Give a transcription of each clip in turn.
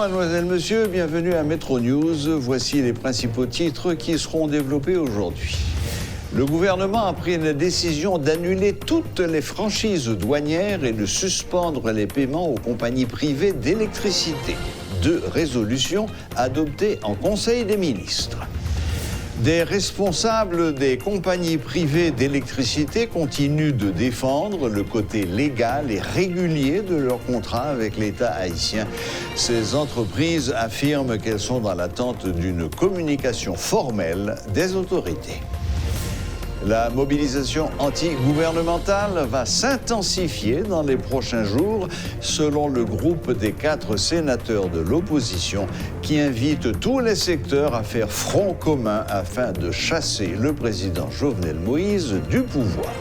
mademoiselle, monsieur, bienvenue à Metro News. Voici les principaux titres qui seront développés aujourd'hui. Le gouvernement a pris la décision d'annuler toutes les franchises douanières et de suspendre les paiements aux compagnies privées d'électricité. 2 résolutions adoptées en Conseil des ministres. Des responsables des compagnies privées d'électricité continuent de défendre le côté légal et régulier de leurs contrats avec l'État haïtien. Ces entreprises affirment qu'elles sont dans l'attente d'une communication formelle des autorités. La mobilisation anti-gouvernementale va s'intensifier dans les prochains jours, selon le groupe des 4 sénateurs de l'opposition qui invite tous les secteurs à faire front commun afin de chasser le président Jovenel Moïse du pouvoir.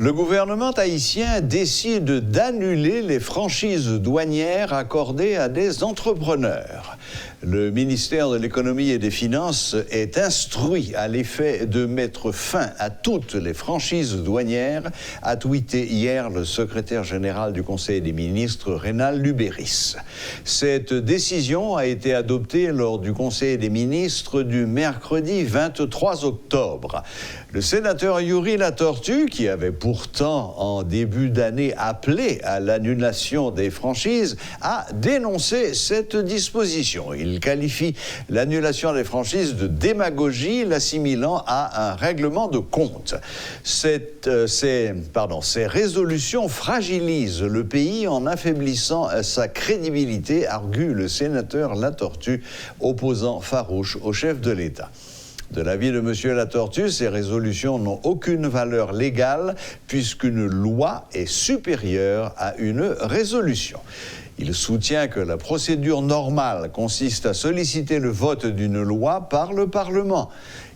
Le gouvernement haïtien décide d'annuler les franchises douanières accordées à des entrepreneurs. Le ministère de l'Économie et des Finances est instruit à l'effet de mettre fin à toutes les franchises douanières, a tweeté hier le secrétaire général du Conseil des ministres, Rénal Lubéris. Cette décision a été adoptée lors du Conseil des ministres du mercredi 23 octobre. Le sénateur Yuri Latortue, qui avait pourtant en début d'année appelé à l'annulation des franchises, a dénoncé cette disposition. Il qualifie l'annulation des franchises de démagogie, l'assimilant à un règlement de compte. Ces résolutions fragilisent le pays en affaiblissant sa crédibilité, argue le sénateur Latortue, opposant farouche au chef de l'État. De l'avis de M. Latortue, ces résolutions n'ont aucune valeur légale puisqu'une loi est supérieure à une résolution. Il soutient que la procédure normale consiste à solliciter le vote d'une loi par le Parlement.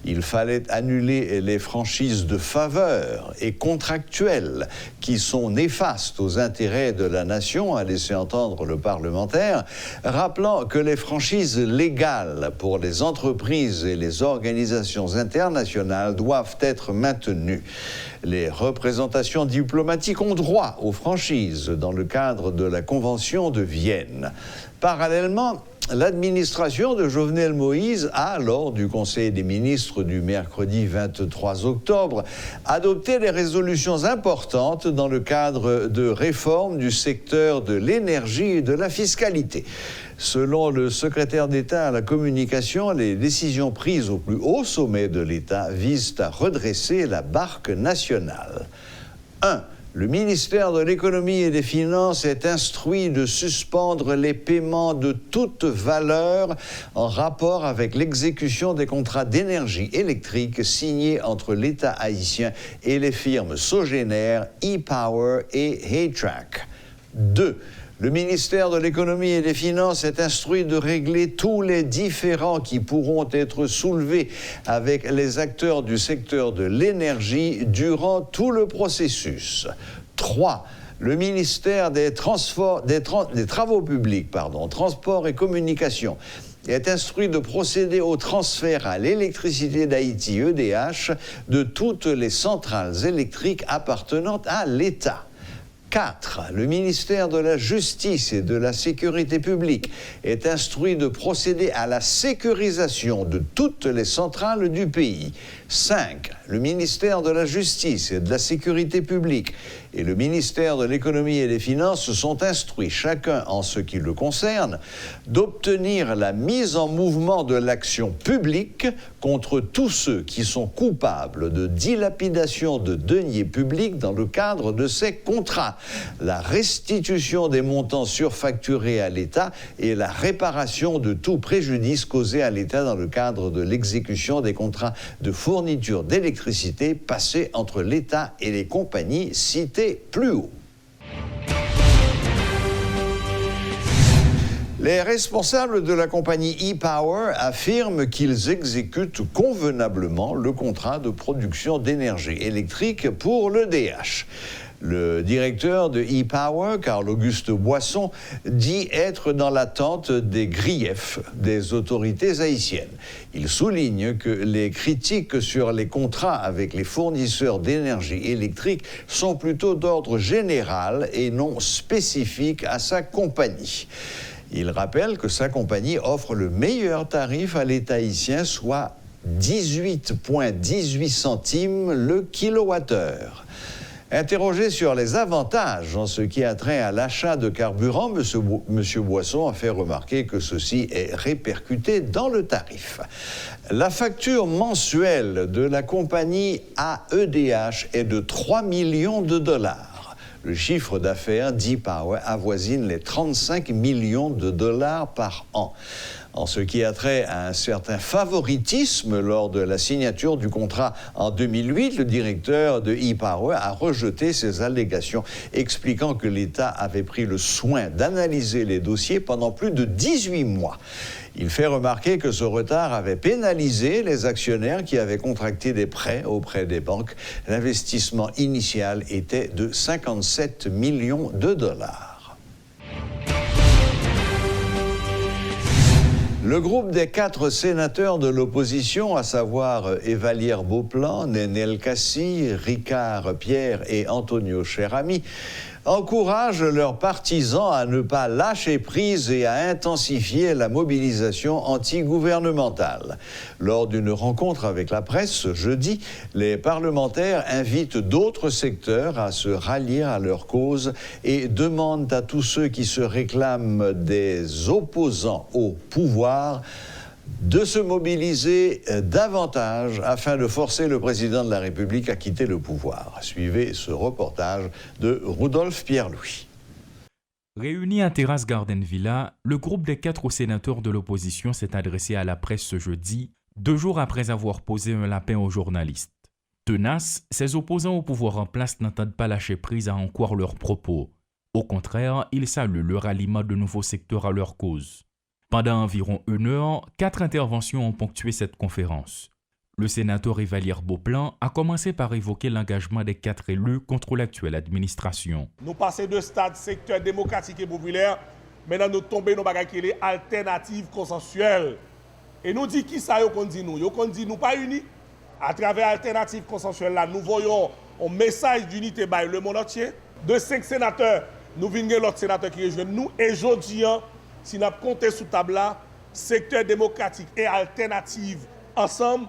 Il fallait annuler les franchises de faveur et contractuelles qui sont néfastes aux intérêts de la nation, a laissé entendre le parlementaire, rappelant que les franchises légales pour les entreprises et les organisations internationales doivent être maintenues. Les représentations diplomatiques ont droit aux franchises dans le cadre de la Convention de Vienne. Parallèlement, l'administration de Jovenel Moïse a, lors du Conseil des ministres du mercredi 23 octobre, adopté des résolutions importantes dans le cadre de réformes du secteur de l'énergie et de la fiscalité. Selon le secrétaire d'État à la communication, les décisions prises au plus haut sommet de l'État visent à redresser la barque nationale. 1. Le ministère de l'Économie et des Finances est instruit de suspendre les paiements de toute valeur en rapport avec l'exécution des contrats d'énergie électrique signés entre l'État haïtien et les firmes Sogénère, E-Power et Haytrack. 2. Le ministère de l'Économie et des Finances est instruit de régler tous les différends qui pourront être soulevés avec les acteurs du secteur de l'énergie durant tout le processus. 3. Le ministère des Travaux publics, Transport et Communications, est instruit de procéder au transfert à l'électricité d'Haïti, EDH, de toutes les centrales électriques appartenant à l'État. 4. Le ministère de la Justice et de la Sécurité publique est instruit de procéder à la sécurisation de toutes les centrales du pays. 5. Le ministère de la Justice et de la Sécurité publique et le ministère de l'Économie et des Finances sont instruits, chacun en ce qui le concerne, d'obtenir la mise en mouvement de l'action publique contre tous ceux qui sont coupables de dilapidation de deniers publics dans le cadre de ces contrats, la restitution des montants surfacturés à l'État et la réparation de tout préjudice causé à l'État dans le cadre de l'exécution des contrats de fourniture d'électricité passés entre l'État et les compagnies citées plus haut. Les responsables de la compagnie E-Power affirment qu'ils exécutent convenablement le contrat de production d'énergie électrique pour l'EDH. Le directeur de e-Power, Carl-Auguste Boisson, dit être dans l'attente des griefs des autorités haïtiennes. Il souligne que les critiques sur les contrats avec les fournisseurs d'énergie électrique sont plutôt d'ordre général et non spécifiques à sa compagnie. Il rappelle que sa compagnie offre le meilleur tarif à l'État haïtien, soit 18,18 centimes le kilowattheure. Interrogé sur les avantages en ce qui a trait à l'achat de carburant, M. Boisson a fait remarquer que ceci est répercuté dans le tarif. La facture mensuelle de la compagnie AEDH est de 3 millions de dollars. Le chiffre d'affaires d'e-Power avoisine les 35 millions de dollars par an. En ce qui a trait à un certain favoritisme lors de la signature du contrat en 2008, le directeur de e-Power a rejeté ces allégations, expliquant que l'État avait pris le soin d'analyser les dossiers pendant plus de 18 mois. Il fait remarquer que ce retard avait pénalisé les actionnaires qui avaient contracté des prêts auprès des banques. L'investissement initial était de 57 millions de dollars. Le groupe des 4 sénateurs de l'opposition, à savoir Evalier Beauplan, Nenel Kassi, Ricard Pierre et Antonio Cherami, encouragent leurs partisans à ne pas lâcher prise et à intensifier la mobilisation anti-gouvernementale. Lors d'une rencontre avec la presse ce jeudi, les parlementaires invitent d'autres secteurs à se rallier à leur cause et demandent à tous ceux qui se réclament des opposants au pouvoir de se mobiliser davantage afin de forcer le président de la République à quitter le pouvoir. Suivez ce reportage de Rudolph Pierre-Louis. Réuni à Terrace Garden Villa, le groupe des 4 sénateurs de l'opposition s'est adressé à la presse ce jeudi, 2 jours après avoir posé un lapin aux journalistes. Tenaces, ces opposants au pouvoir en place n'entendent pas lâcher prise à en croire leurs propos. Au contraire, ils saluent le ralliement de nouveaux secteurs à leur cause. Pendant environ 1 heure, 4 interventions ont ponctué cette conférence. Le sénateur Evalier Beauplan a commencé par évoquer l'engagement des 4 élus contre l'actuelle administration. Nous passons de stade secteur démocratique et populaire, maintenant nous tombons dans les alternatives consensuelles. Et nous disons qui ça qu'on dit nous? Qu'on dit nous pas unis. À travers alternatives consensuelles là, nous voyons un message d'unité par le monde entier. De 5 sénateurs, nous venons l'autre sénateur qui rejoint nous. Et aujourd'hui, si nous avons compté sous table là, secteur démocratique et alternative ensemble,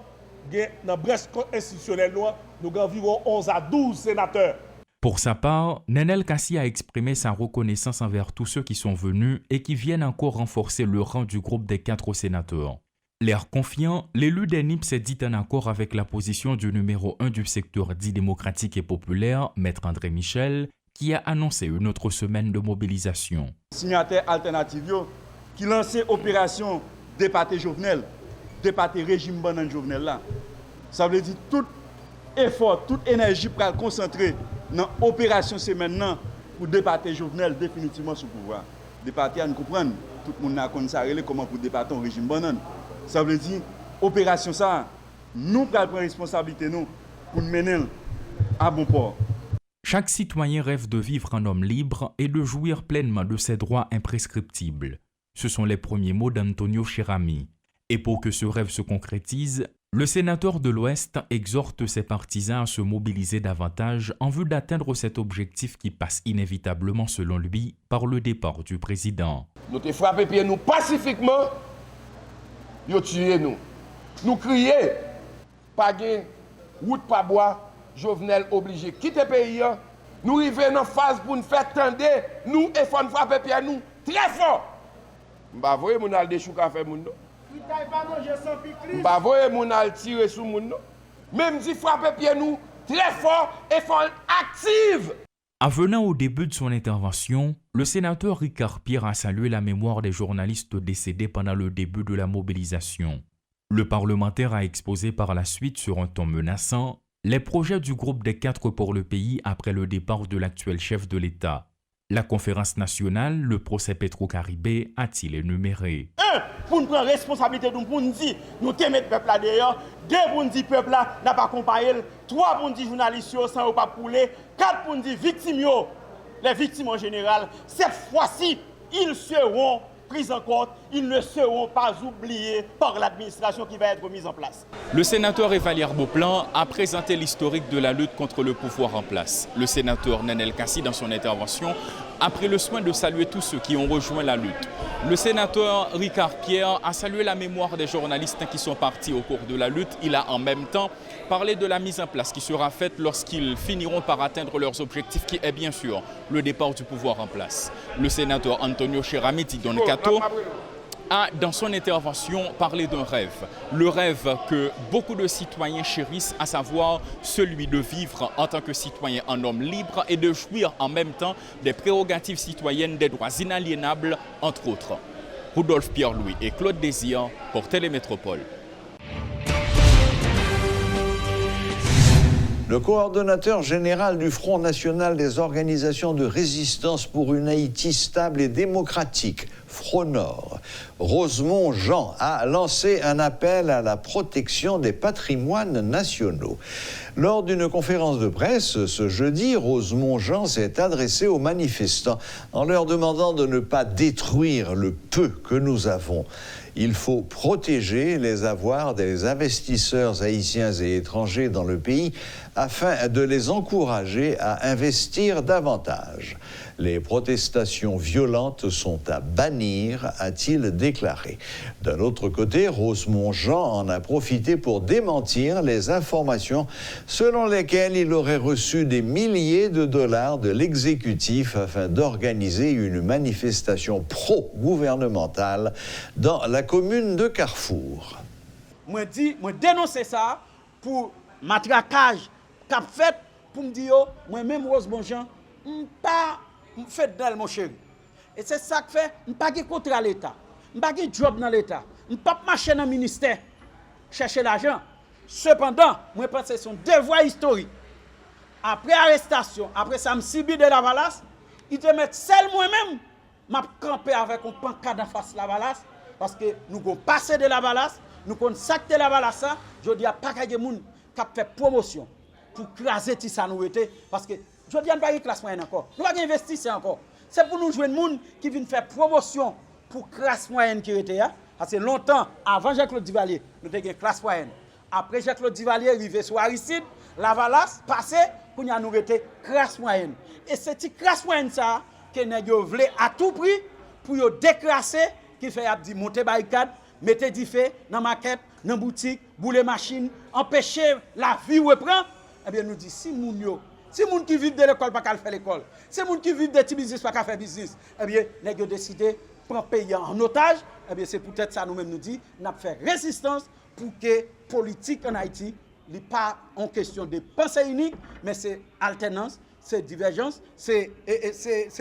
dans la brèche institutionnelle, nous avons environ 11 à 12 sénateurs. Pour sa part, Nenel Kassi a exprimé sa reconnaissance envers tous ceux qui sont venus et qui viennent encore renforcer le rang du groupe des 4 sénateurs. L'air confiant, l'élu des NIP s'est dit en accord avec la position du numéro 1 du secteur dit démocratique et populaire, Maître André Michel, qui a annoncé une autre semaine de mobilisation. Signataire alternatif qui lançait opération départé Jovenel, départé régime banan Jovenel là. Ça veut dire tout effort, toute énergie pour concentrer dans l'opération c'est maintenant pour départé Jovenel définitivement sous pouvoir. Départé à nous comprendre, tout le monde a connu comment pour départer un régime banan. Ça veut dire opération ça, nous prenons responsabilité nous pour mener à bon port. Chaque citoyen rêve de vivre un homme libre et de jouir pleinement de ses droits imprescriptibles. Ce sont les premiers mots d'Antonio Cherami. Et pour que ce rêve se concrétise, le sénateur de l'Ouest exhorte ses partisans à se mobiliser davantage en vue d'atteindre cet objectif qui passe inévitablement, selon lui, par le départ du président. Nous te frappé pied nous pacifiquement, nous tué nous. Nous crier, pas de route pas bois. Jovenel obligé de quitter le pays. Nous arrivons dans phase pour nous faire tendre, nous et faut nous frapper pied nous très fort. M'ba voye moun al déchou ka fait moun. M'ba voye moun al tirer sous moun. Même si frapper pied nous très fort et faut active. Avenant au début de son intervention, le sénateur Ricard Pierre a salué la mémoire des journalistes décédés pendant le début de la mobilisation. Le parlementaire a exposé par la suite sur un ton menaçant les projets du groupe des 4 pour le pays après le départ de l'actuel chef de l'État. La conférence nationale, le procès Petro-Caribé, a-t-il énuméré. 1. pour nous prendre responsabilité, pour nous dire, nous te mettre le peuple là derrière, 2 pour nous dire, peuple là n'a pas accompagné, 3 pour nous dire, journalistes sans pas pouler, 4 pour nous dire, victimes, les victimes en général, cette fois-ci, ils seront pris en compte, ils ne seront pas oubliés par l'administration qui va être mise en place. Le sénateur Evalier Beauplan a présenté l'historique de la lutte contre le pouvoir en place. Le sénateur Nenel Kassi, dans son intervention, a pris le soin de saluer tous ceux qui ont rejoint la lutte. Le sénateur Ricard Pierre a salué la mémoire des journalistes qui sont partis au cours de la lutte. Il a en même temps parlé de la mise en place qui sera faite lorsqu'ils finiront par atteindre leurs objectifs, qui est bien sûr le départ du pouvoir en place. Le sénateur Antonio Cheramiti Don Cato a, dans son intervention, parlé d'un rêve. Le rêve que beaucoup de citoyens chérissent, à savoir celui de vivre en tant que citoyen, un homme libre et de jouir en même temps des prérogatives citoyennes, des droits inaliénables, entre autres. Rudolf Pierre-Louis et Claude Désir pour Télémétropole. Le coordonnateur général du Front national des organisations de résistance pour une Haïti stable et démocratique, FRONOR, Rosemont Jean, a lancé un appel à la protection des patrimoines nationaux. Lors d'une conférence de presse ce jeudi, Rosemont Jean s'est adressé aux manifestants en leur demandant de ne pas détruire le peu que nous avons. Il faut protéger les avoirs des investisseurs haïtiens et étrangers dans le pays afin de les encourager à investir davantage. Les protestations violentes sont à bannir, a-t-il déclaré. D'un autre côté, Rosemont Jean en a profité pour démentir les informations selon lesquelles il aurait reçu des milliers de dollars de l'exécutif afin d'organiser une manifestation pro-gouvernementale dans la commune de Carrefour. Moi dénoncer ça pour matraquage qu'a fait pour me dire moi-même Rosemont Jean pas fait d'elle mon chéri. Et c'est ça que fait pas contre l'État. Pas de job dans l'État. Pas marcher dans le ministère chercher l'argent. Cependant, moi pense que c'est son devoir historique. Après arrestation, après ça me sibi de la Valasse, il te met seul moi-même m'a campé avec un pancarte en face de la Valasse parce que nous avons passé de la Valasse, nous avons sacté la Valasse, je dis à pas de monde qui a fait promotion pour craser tout ça nous était parce que je dis à pas une classe moyenne encore. Nous pas investir encore. C'est pour nous jouer des gens qui viennent faire promotion pour classe moyenne qui était là parce que longtemps avant Jacques-Claude Duvalier, nous avons une classe moyenne. Après Jacques-Claude Duvalier arrivé sur Aristide, la Valasse passé pour nous été classe moyenne. Et c'est cette classe moyenne ça que nous voulons à tout prix pour déclasser qui fait dit monter barricade, mettre du feu dans maquette, dans boutique, bouler machine, empêcher la vie reprend. Eh bien nous dit si moun qui vivent de l'école pas qu'à faire l'école, si moun qui vivent de petits business pas qu'à faire business, eh bien nèg yo décidé prendre pays en otage, eh bien c'est peut-être ça nous-mêmes nous dit, n'a fait résistance pour que politique en Haïti n'est pas en question de pensée unique, mais c'est alternance, c'est divergence, c'est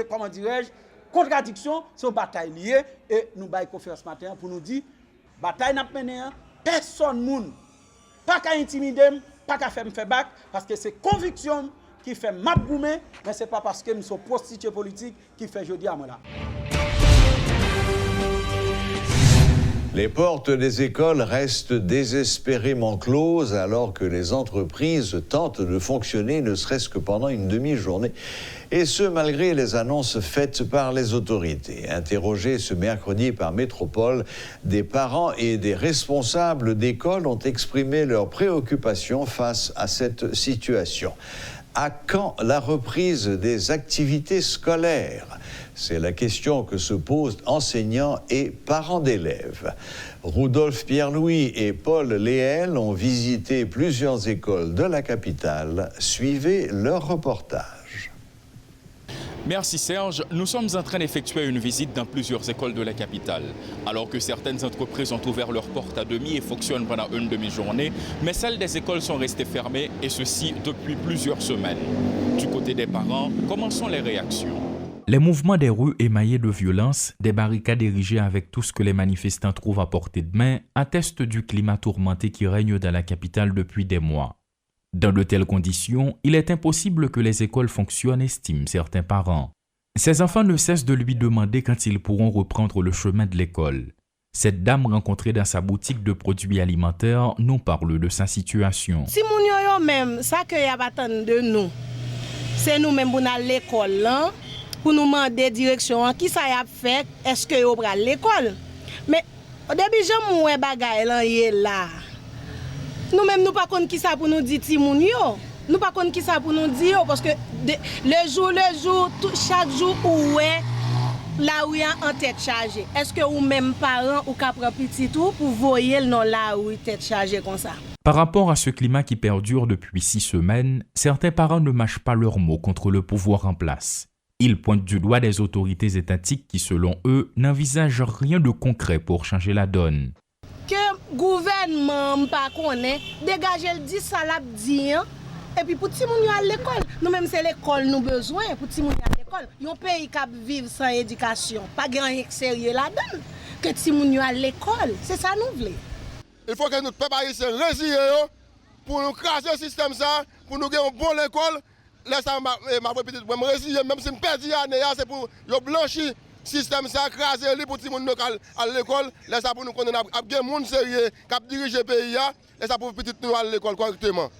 comment dirais-je, contradiction, c'est une bataille liée et nous bail conférence matin pour nous dire bataille n'a mené personne moun pas qu'à intimider, pas qu'à faire me faire bac parce que c'est conviction qui fait map goumé, mais c'est pas parce que nous sommes prostitués politiques qui fait jeudi à moi là. Les portes des écoles restent désespérément closes alors que les entreprises tentent de fonctionner ne serait-ce que pendant une demi-journée. Et ce, malgré les annonces faites par les autorités. Interrogés ce mercredi par Métropole, des parents et des responsables d'écoles ont exprimé leurs préoccupations face à cette situation. À quand la reprise des activités scolaires ? C'est la question que se posent enseignants et parents d'élèves. Rudolf Pierre-Louis et Paul Léel ont visité plusieurs écoles de la capitale. Suivez leur reportage. Merci Serge. Nous sommes en train d'effectuer une visite dans plusieurs écoles de la capitale. Alors que certaines entreprises ont ouvert leurs portes à demi et fonctionnent pendant une demi-journée, mais celles des écoles sont restées fermées et ceci depuis plusieurs semaines. Du côté des parents, comment sont les réactions ? Les mouvements des rues émaillés de violence, des barricades érigées avec tout ce que les manifestants trouvent à portée de main, attestent du climat tourmenté qui règne dans la capitale depuis des mois. Dans de telles conditions, il est impossible que les écoles fonctionnent, estiment certains parents. Ces enfants ne cessent de lui demander quand ils pourront reprendre le chemin de l'école. Cette dame rencontrée dans sa boutique de produits alimentaires nous parle de sa situation. Si moun yo même, ça que y a attendre de nous, c'est nous même pour aller à l'école là, pour nous demander direction qui ça y a fait, est-ce que yo pral l'école. Mais au début j'aime ouais bagay là y là. Nous même nous pas connait qui ça pour nous dire ti moun yo. Nous pas connait qui ça pour nous dire parce que le jour chaque jour ouais là où y a en tête chargée. Est-ce que ou même parents ou ka prend petit tout pour voyer le non là où tête chargée comme ça? Par rapport à ce climat qui perdure depuis 6 semaines, certains parents ne mâchent pas leurs mots contre le pouvoir en place. Ils pointent du doigt des autorités étatiques qui, selon eux, n'envisagent rien de concret pour changer la donne. Que gouvernement pas connaît, dégager le 10 salade dit et puis pour ti moun yo à l'école, nous même c'est l'école nous besoin pour ti moun yo à l'école. Yon pays qui vivre sans éducation, pas grand sérieux là-dedans. Que ti moun yo à l'école, c'est ça nous voulons. Il faut que nous peuple haïtien résilier pour nous craser le système ça, pour nous gagner une bonne école. Laisse ma petite pour me résilier même si me perdu année c'est pour yo blanchir système ça craser li pour ti moun à l'école. Laisse ça pour nous connaître gagner monde sérieux qui diriger pays là, laisse ça pour petite nous à l'école correctement.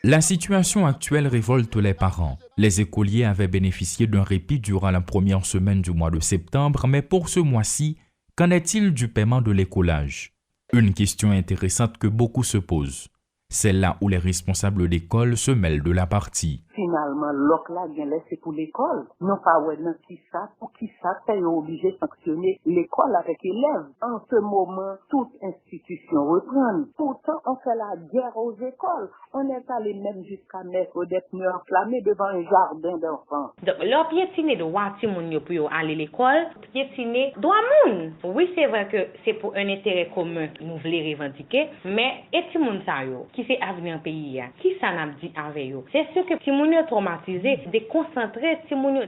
La situation actuelle révolte les parents. Les écoliers avaient bénéficié d'un répit durant la première semaine du mois de septembre, mais pour ce mois-ci, qu'en est-il du paiement de l'écolage? Une question intéressante que beaucoup se posent. C'est là où les responsables d'école se mêlent de la partie. Finalement, l'oc là vient laisser pour l'école. Non pas ouais non qui ça, pour qui ça, c'est obligé de sanctionner l'école avec élèves. En ce moment, toute institution reprend. Pourtant, on fait la guerre aux écoles. On est allé même jusqu'à mettre des pneus enflammés devant un jardin d'enfants. Donc, leur piétiner droit ti moun yo pour aller à l'école, piétiner droit moun. Oui, c'est vrai que c'est pour un intérêt commun que nous voulons revendiquer, mais et ti moun sa yo, qui fait avenir pays ya, qui ça n'a dit avec yo. C'est sûr que ti moun yo traumatisé, déconcentré ti moun yo.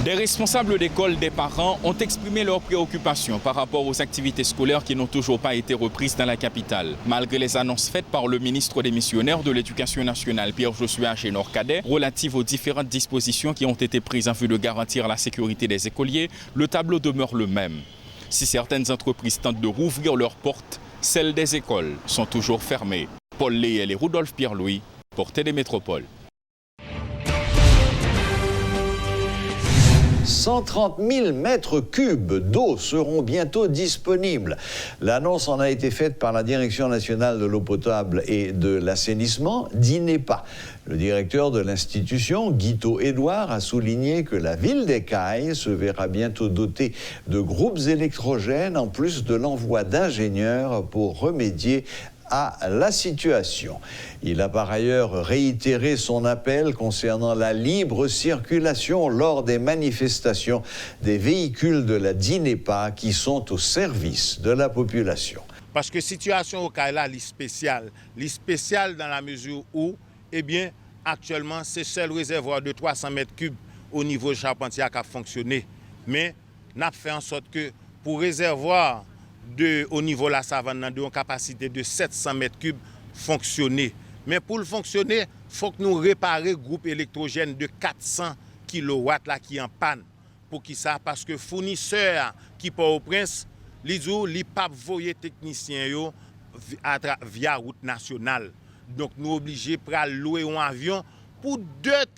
Des responsables d'école, des parents ont exprimé leurs préoccupations par rapport aux activités scolaires qui n'ont toujours pas été reprises dans la capitale. Malgré les annonces faites par le ministre démissionnaire de l'Éducation nationale, Pierre-Josué Agénor-Cadet, relatives aux différentes dispositions qui ont été prises en vue de garantir la sécurité des écoliers, le tableau demeure le même. Si certaines entreprises tentent de rouvrir leurs portes, celles des écoles sont toujours fermées. Paul Léel et Rudolph Pierre-Louis, Portée des Métropoles. 130 000 mètres cubes d'eau seront bientôt disponibles. L'annonce en a été faite par la Direction nationale de l'eau potable et de l'assainissement, DINEPA. Le directeur de l'institution, Guito Édouard, a souligné que la ville d'Écailles se verra bientôt dotée de groupes électrogènes en plus de l'envoi d'ingénieurs pour remédier à la situation. Il a par ailleurs réitéré son appel concernant la libre circulation lors des manifestations des véhicules de la DINEPA qui sont au service de la population. Parce que la situation au Kaila est spéciale. Elle est spéciale dans la mesure où, eh bien, actuellement, c'est seul réservoir de 300 mètres cubes au niveau de Charpentier qui a fonctionné. Mais, on a fait en sorte que pour réservoir au niveau de la savane, nous avons une capacité de 700 mètres cubes fonctionner. Mais pour le fonctionner, il faut que nous réparions le groupe électrogène de 400 kW là, qui est en panne. Pour qui ça? Parce que fournisseur qui part au Prince, les pas voyer techniciens via route nationale. Donc nous obligés de louer un avion pour 4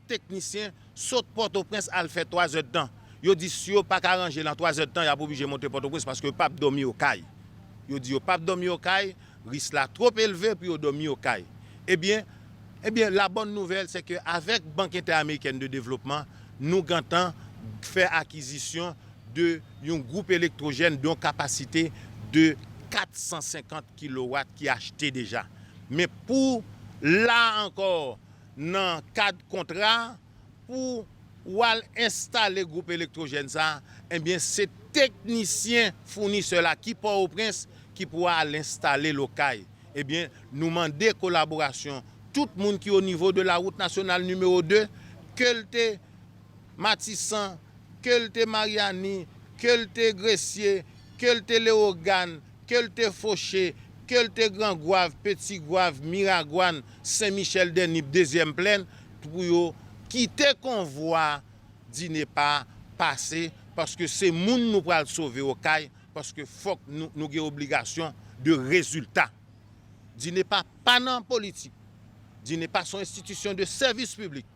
techniciens sautent Port-au-Prince à le faire 3 heures de temps. Yo dit si yo pas arranger dans 3 heures de temps, il a pas obligé de monter Port-au-Prince parce que pas dormir au caille. Yo dit yo pas dormir au caille, risque là trop élevé puis yo dormir au caille. Eh bien la bonne nouvelle c'est que avec Banque interaméricaine de développement, nous gantons faire acquisition de un groupe électrogène d'une capacité de 450 kW qui est acheté déjà. Mais pour là encore dans cadre contrat pour ou à installer le groupe électrogène ça, eh bien c'est technicien fournisseur là qui part au Prince qui pourra l'installer local. Eh bien nous demander collaboration tout le monde qui est au niveau de la route nationale numéro 2, Kelte Matissan, Kelte Mariani, Kelte Gressier, Kelte Léogane, Kelte Fauché, Kelte Grand Gouave, Petit Gouave, Miragouane, Saint-Michel Denib, deuxième plaine pour quitter convoi DINEPA passer parce que c'est moun nous pral sauver au caille parce que faut que nous ayons obligation de résultat. Dit n'est pas dans politique. Dit n'est pas son institution de service public.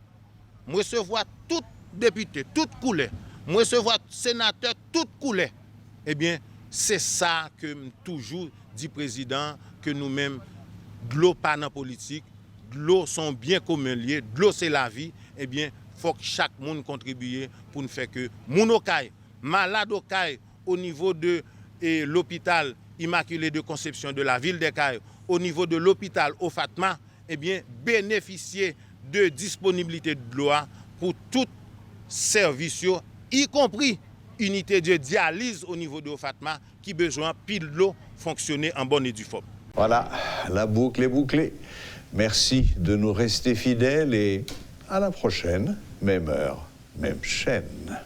Moi recevoir tout député, toute couleur. Moi recevoir sénateur, toute couleur. Eh bien, c'est ça que toujours dit président que nous-mêmes, de l'eau pas dans politique, de l'eau sont bien commun liés, de l'eau c'est la vie. Eh bien, faut que chaque monde contribue pour nous faire que moun okaï, malade okaï au niveau de l'hôpital Immaculée de Conception de la ville de Caille, au niveau de l'hôpital au Fatma, eh bien, bénéficier de disponibilité de l'eau pour tout service, y compris unité de dialyse au niveau de Fatma, qui besoin pile de l'eau fonctionner en bonne et due forme. Voilà, la boucle est bouclée. Merci de nous rester fidèles et à la prochaine, même heure, même chaîne.